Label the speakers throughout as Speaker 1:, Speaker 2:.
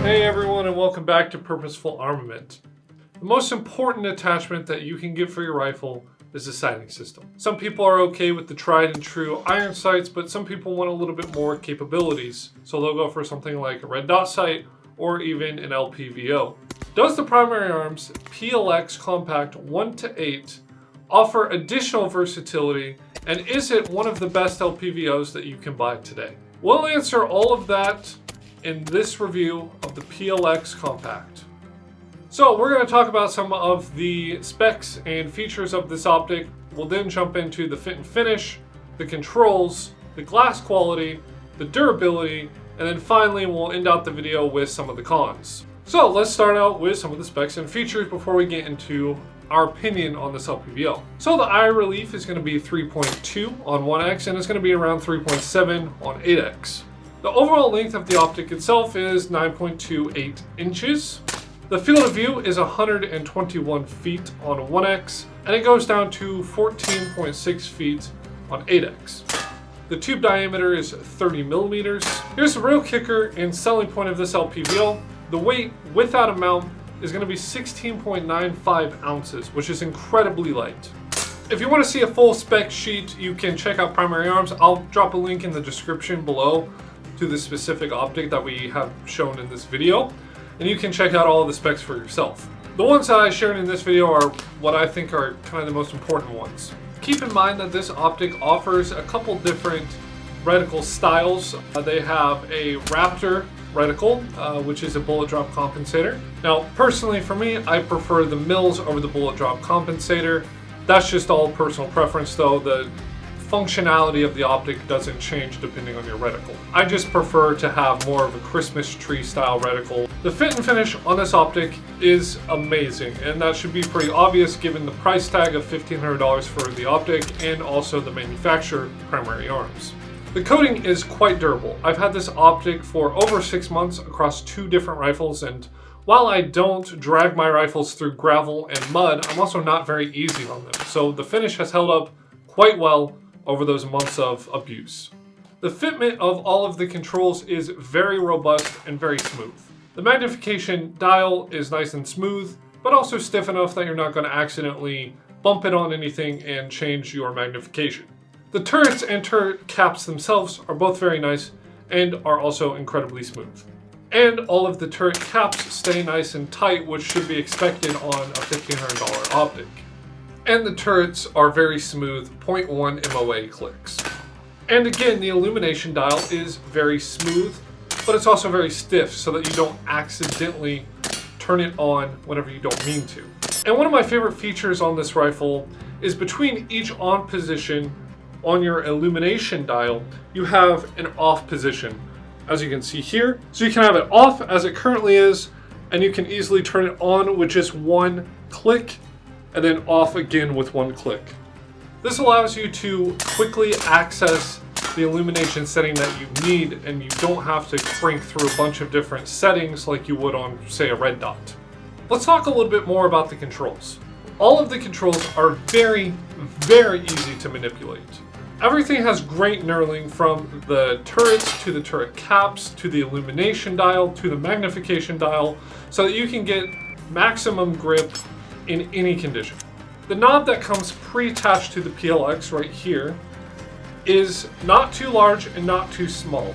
Speaker 1: Hey everyone, and welcome back to Purposeful Armament. The most important attachment that you can get for your rifle is the sighting system. Some people are okay with the tried and true iron sights, but some people want a little bit more capabilities, so they'll go for something like a red dot sight or even an LPVO. Does the primary arms PLX Compact 1-8 offer additional versatility, and is it one of the best LPVOs that you can buy today? We'll answer all of that in this review of the PLX Compact. So we're going to talk about some of the specs and features of this optic. We'll then jump into the fit and finish, the controls, the glass quality, the durability, and then finally we'll end out the video with some of the cons. So let's start out with some of the specs and features before we get into our opinion on this LPVO. So the eye relief is going to be 3.2 on 1x and it's going to be around 3.7 on 8x. The overall length of the optic itself is 9.28 inches. The field of view is 121 feet on 1x, and it goes down to 14.6 feet on 8x. The tube diameter is 30 millimeters. Here's the real kicker and selling point of this LPVO. The weight without a mount is going to be 16.95 ounces, which is incredibly light. If you want to see a full spec sheet, you can check out Primary Arms. I'll drop a link in the description below to the specific optic that we have shown in this video, and you can check out all of the specs for yourself. The ones that I shared in this video are what I think are kind of the most important ones. Keep in mind that this optic offers a couple different reticle styles. They have a Raptor reticle, which is a bullet drop compensator. Now, personally for me, I prefer the mils over the bullet drop compensator. That's just all personal preference though. The functionality of the optic doesn't change depending on your reticle. I just prefer to have more of a Christmas tree style reticle. The fit and finish on this optic is amazing, and that should be pretty obvious given the price tag of $1,500 for the optic and also the manufacturer, Primary Arms. The coating is quite durable. I've had this optic for over 6 months across 2 different rifles, and while I don't drag my rifles through gravel and mud, I'm also not very easy on them. So the finish has held up quite well over those months of abuse. The fitment of all of the controls is very robust and very smooth. The magnification dial is nice and smooth, but also stiff enough that you're not going to accidentally bump it on anything and change your magnification. The turrets and turret caps themselves are both very nice and are also incredibly smooth. And all of the turret caps stay nice and tight, which should be expected on a $1,500 optic. And the turrets are very smooth 0.1 MOA clicks. And again, the illumination dial is very smooth, but it's also very stiff so that you don't accidentally turn it on whenever you don't mean to. And one of my favorite features on this rifle is between each on position on your illumination dial, you have an off position, as you can see here. So you can have it off as it currently is, and you can easily turn it on with just one click, and then off again with one click. This allows you to quickly access the illumination setting that you need, and you don't have to crank through a bunch of different settings like you would on, say, a red dot. Let's talk a little bit more about the controls. All of the controls are very, very easy to manipulate. Everything has great knurling, from the turrets to the turret caps to the illumination dial to the magnification dial, so that you can get maximum grip in any condition. The knob that comes pre-attached to the PLX right here is not too large and not too small.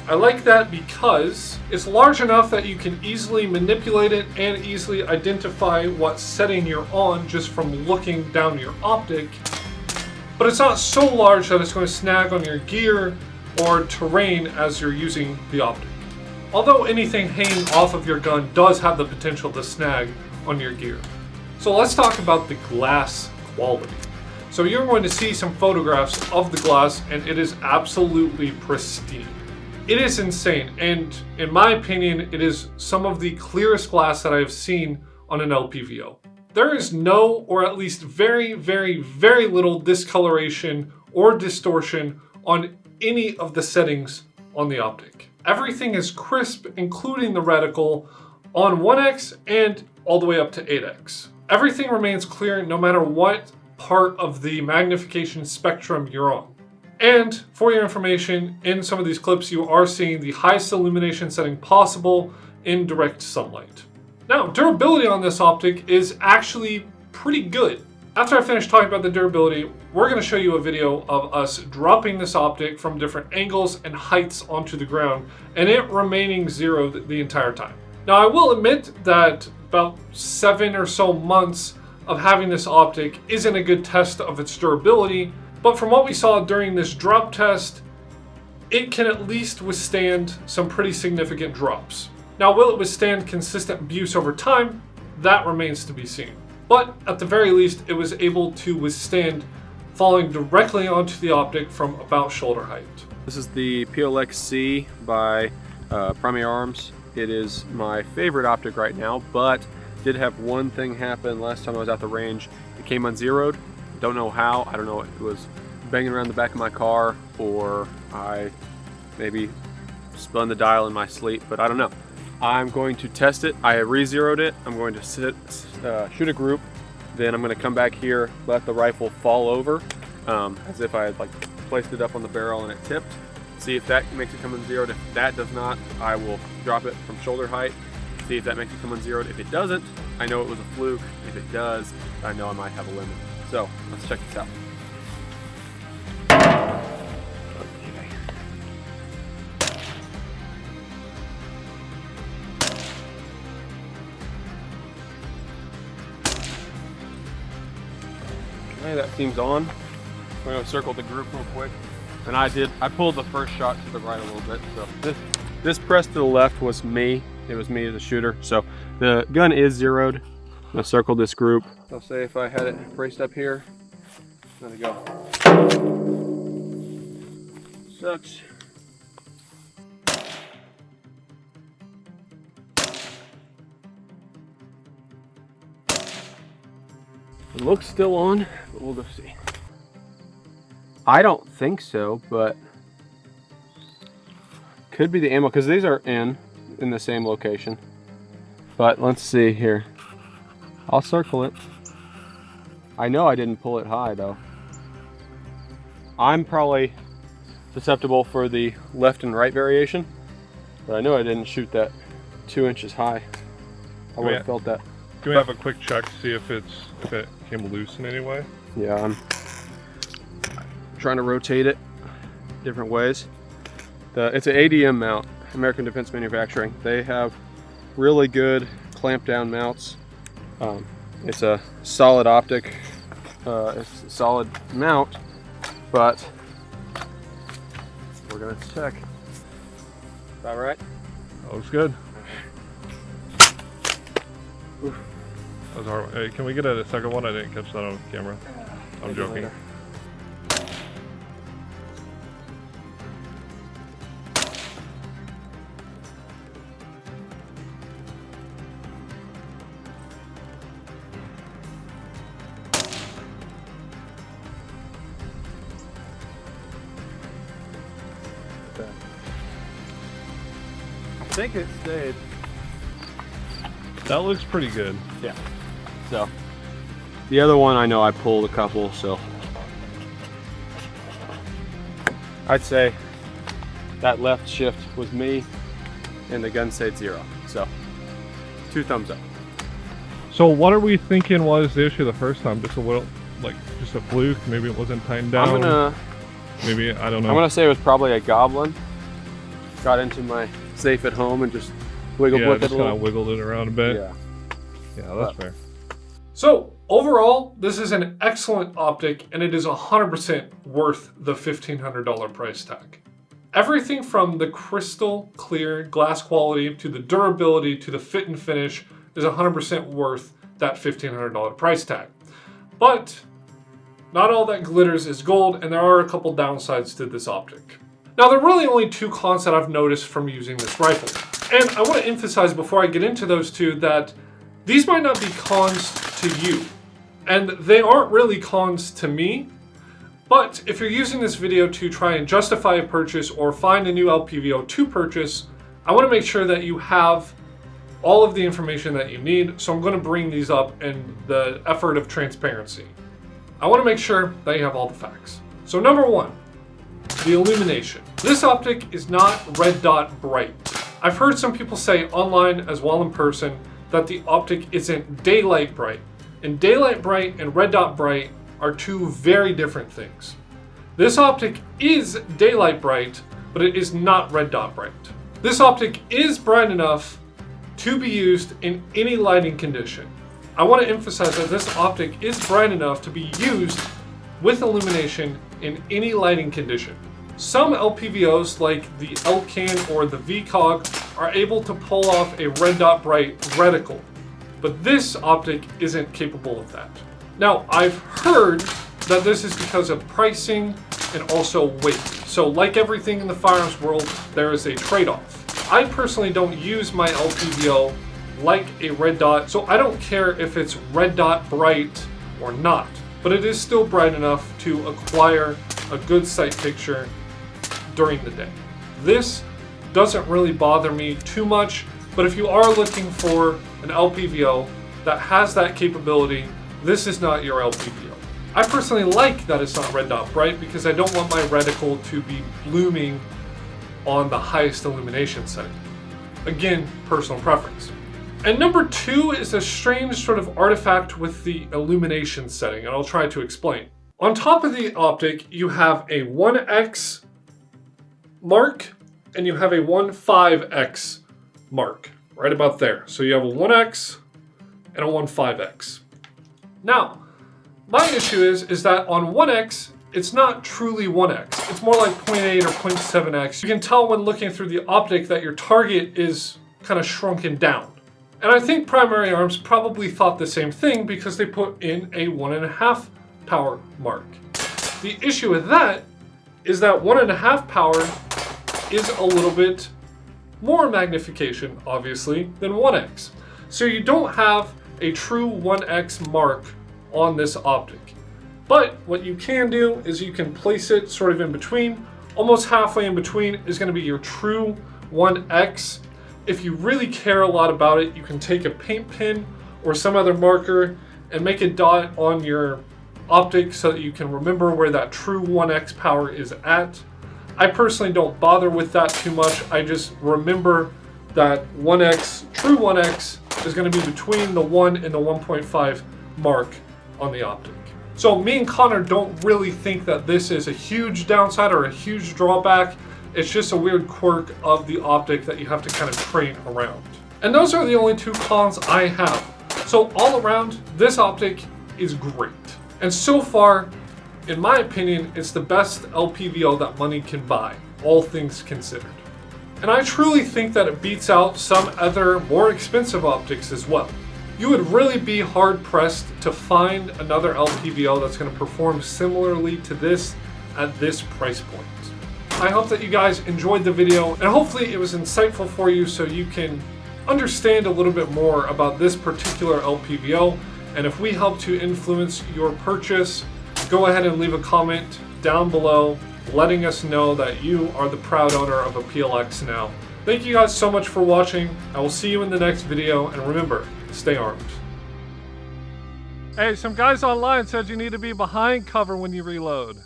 Speaker 1: I like that because it's large enough that you can easily manipulate it and easily identify what setting you're on just from looking down your optic, but it's not so large that it's going to snag on your gear or terrain as you're using the optic. Although anything hanging off of your gun does have the potential to snag on your gear. So let's talk about the glass quality. So you're going to see some photographs of the glass, and it is absolutely pristine. It is insane, and in my opinion, it is some of the clearest glass that I have seen on an LPVO. There is no, or at least very, very, very little discoloration or distortion on any of the settings on the optic. Everything is crisp, including the reticle on 1x and all the way up to 8x. Everything remains clear no matter what part of the magnification spectrum you're on. And for your information, in some of these clips, you are seeing the highest illumination setting possible in direct sunlight. Now, durability on this optic is actually pretty good. After I finish talking about the durability, we're going to show you a video of us dropping this optic from different angles and heights onto the ground, and it remaining zero the entire time. Now, I will admit that about 7 or so months of having this optic isn't a good test of its durability, but from what we saw during this drop test, it can at least withstand some pretty significant drops. Now, will it withstand consistent abuse over time? That remains to be seen. But at the very least, it was able to withstand falling directly onto the optic from about shoulder height.
Speaker 2: This is the PLX C by Premier Arms. It is my favorite optic right now, but did have one thing happen last time I was at the range. It came unzeroed. Don't know how. I don't know if it was banging around the back of my car or I maybe spun the dial in my sleep, but I don't know. I'm going to test it. I re-zeroed it. I'm going to shoot a group. Then I'm going to come back here, let the rifle fall over as if I had like placed it up on the barrel and it tipped. See if that makes it come unzeroed. If that does not, I will drop it from shoulder height. See if that makes it come unzeroed. If it doesn't, I know it was a fluke. If it does, I know I might have a limit. So let's check this out. Okay, that seems on. We're gonna circle the group real quick. And I pulled the first shot to the right a little bit. So this press to the left was me. It was me as a shooter. So the gun is zeroed. I'm gonna circle this group. I'll say if I had it braced up here, let it go. Sucks. It looks still on, but we'll go see. I don't think so, but could be the ammo because these are in the same location. But let's see here. I'll circle it. I know I didn't pull it high though. I'm probably susceptible for the left and right variation, but I know I didn't shoot that 2 inches high. I would have felt that.
Speaker 3: Can we have a quick check to see if it came loose in any way?
Speaker 2: Yeah, I'm trying to rotate it different ways. It's an ADM mount, American Defense Manufacturing. They have really good clamp down mounts. It's a solid optic, it's a solid mount, but we're gonna check. About right?
Speaker 3: That looks good.
Speaker 2: Oof.
Speaker 3: That was hard. Hey, can we get a second one? I didn't catch that on camera. I'm joking.
Speaker 2: I think it stayed.
Speaker 3: That looks pretty good.
Speaker 2: Yeah. So the other one I know I pulled a couple, so I'd say that left shift was me and the gun stayed zero. So 2 thumbs up.
Speaker 3: So what are we thinking was the issue the first time? Just a little, like just a fluke? Maybe it wasn't tightened down? Maybe, I don't know.
Speaker 2: I'm gonna say it was probably a goblin. Got into my safe at home and just wiggled with it a little.
Speaker 3: Kind of wiggled it around a bit.
Speaker 2: Yeah.
Speaker 3: Yeah, that's fair.
Speaker 1: So overall, this is an excellent optic and it is 100% worth the $1,500 price tag. Everything from the crystal clear glass quality to the durability to the fit and finish is 100% worth that $1,500 price tag. But not all that glitters is gold, and there are a couple downsides to this optic. Now, there are really only 2 cons that I've noticed from using this rifle. And I want to emphasize before I get into those 2 that these might not be cons to you, and they aren't really cons to me. But if you're using this video to try and justify a purchase or find a new LPVO to purchase, I want to make sure that you have all of the information that you need. So I'm going to bring these up in the effort of transparency. I want to make sure that you have all the facts. So number 1, the illumination. This optic is not red dot bright. I've heard some people say online as well in person that the optic isn't daylight bright. And daylight bright and red dot bright are two very different things. This optic is daylight bright, but it is not red dot bright. This optic is bright enough to be used in any lighting condition. I want to emphasize that this optic is bright enough to be used with illumination in any lighting condition. Some LPVOs like the LCAN or the VCOG are able to pull off a red dot bright reticle, but this optic isn't capable of that. Now, I've heard that this is because of pricing and also weight. So like everything in the firearms world, there is a trade-off. I personally don't use my LPVO like a red dot, so I don't care if it's red dot bright or not, but it is still bright enough to acquire a good sight picture during the day. This doesn't really bother me too much, but if you are looking for an LPVO that has that capability, this is not your LPVO. I personally like that it's not red dot bright because I don't want my reticle to be blooming on the highest illumination setting. Again, personal preference. And number 2 is a strange sort of artifact with the illumination setting, and I'll try to explain. On top of the optic, you have a 1x mark and you have a 1.5x mark, right about there. So you have a 1x and a 1.5x. Now, my issue is that on 1x, it's not truly 1x. It's more like 0.8 or 0.7x. You can tell when looking through the optic that your target is kind of shrunken down. And I think Primary Arms probably thought the same thing because they put in a 1.5 power mark. The issue with that is that 1.5 power is a little bit more magnification, obviously, than 1x. So you don't have a true 1x mark on this optic. But what you can do is you can place it sort of in between. Almost halfway in between is going to be your true 1x. If you really care a lot about it, you can take a paint pen or some other marker and make a dot on your optic so that you can remember where that true 1x power is at. I personally don't bother with that too much. I just remember that 1x, true 1x, is going to be between the 1 and the 1.5 mark on the optic. So me and Connor don't really think that this is a huge downside or a huge drawback. It's just a weird quirk of the optic that you have to kind of train around. And those are the only 2 cons I have. So all around, this optic is great. And so far, in my opinion, it's the best LPVO that money can buy, all things considered. And I truly think that it beats out some other more expensive optics as well. You would really be hard pressed to find another LPVO that's going to perform similarly to this at this price point. I hope that you guys enjoyed the video and hopefully it was insightful for you so you can understand a little bit more about this particular LPVO. And if we help to influence your purchase, go ahead and leave a comment down below letting us know that you are the proud owner of a PLX now. Thank you guys so much for watching. I will see you in the next video, and remember, stay armed. Hey, some guys online said you need to be behind cover when you reload.